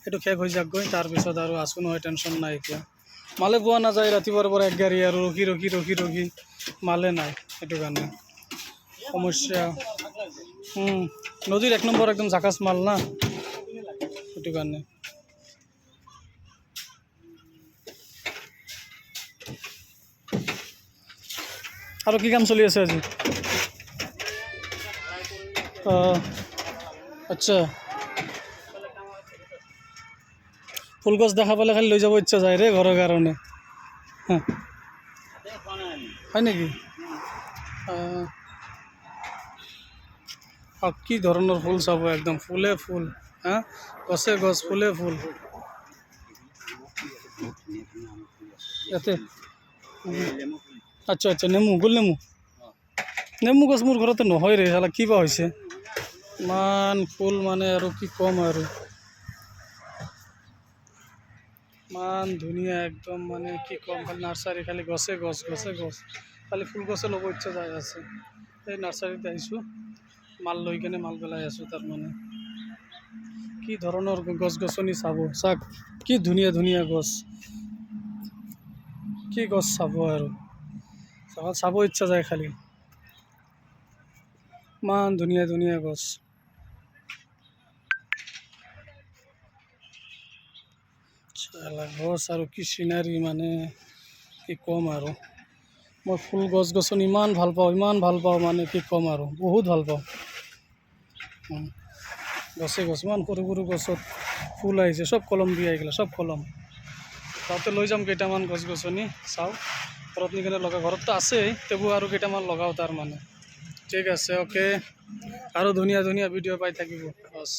এইটো শেষ হৈ যাকগৈ, তাৰপিছত আৰু আছোঁ নহয়, টেনশ্যন নাই এতিয়া। মালে পোৱা নাযায়, ৰাতিপুৱাৰ পৰা এক গাড়ী আৰু ৰখি ৰখি ৰখি ৰখি মালে নাই, সেইটো কাৰণে সমস্যা। নদীৰ 1 নম্বৰ একদম জাকাচ মাল না, সেইটো কাৰণে। আৰু কি কাম চলি আছে আজি? আচ্ছা, ফুলগছ দেখা পালে খালি লৈ যাব ইচ্ছা যায় ৰে ঘৰৰ কাৰণে, হয় নেকি? কি ধৰণৰ ফুল চাব, একদম ফুলে ফুল, হা, গছে গছ, ফুলে ফুল ইয়াতে। আচ্ছা আচ্ছা, নেমু, গোল নেমু। নেমু গছ মোৰ ঘৰতে নহয় ৰে, চালা কিবা হৈছে, ইমান ফুল মানে আৰু কি ক'ম আৰু, ইমান ধুনীয়া একদম, মানে কি ক'ম, খালি নাৰ্চাৰী, খালি গছে গছ, গছে গছ, খালি ফুল গছে ল'ব ইচ্ছা যাই আছে। এই নাৰ্চাৰীত আহিছোঁ, মাল লৈ কেনে মাল পেলাই আছোঁ। তাৰমানে কি ধৰণৰ গছ গছনি চাব, চাক কি ধুনীয়া ধুনীয়া গছ, কি গছ চাব আৰু, চাব ইচ্ছা যায় খালি, ইমান ধুনীয়া ধুনীয়া গছ। গছ আৰু কি চিনাৰী, মানে কি ক'ম আৰু, মই ফুল গছ গছনি ইমান ভাল পাওঁ, ইমান ভাল পাওঁ, মানে কি ক'ম আৰু, বহুত ভাল পাওঁ। গছে গছ, ইমান সৰু সৰু গছত ফুল আহিছে, চব কলম দি আহিলে, চব কলম। তাতে লৈ যাম কেইটামান গছ গছনি, চাওঁ ঘৰত নি কেনে লগাওঁ, ঘৰততো আছেই, তবু আৰু কেইটামান লগাওঁ তাৰমানে। ঠিক আছে, অ'কে, আৰু ধুনীয়া ধুনীয়া ভিডিঅ' পাই থাকিব, বছ।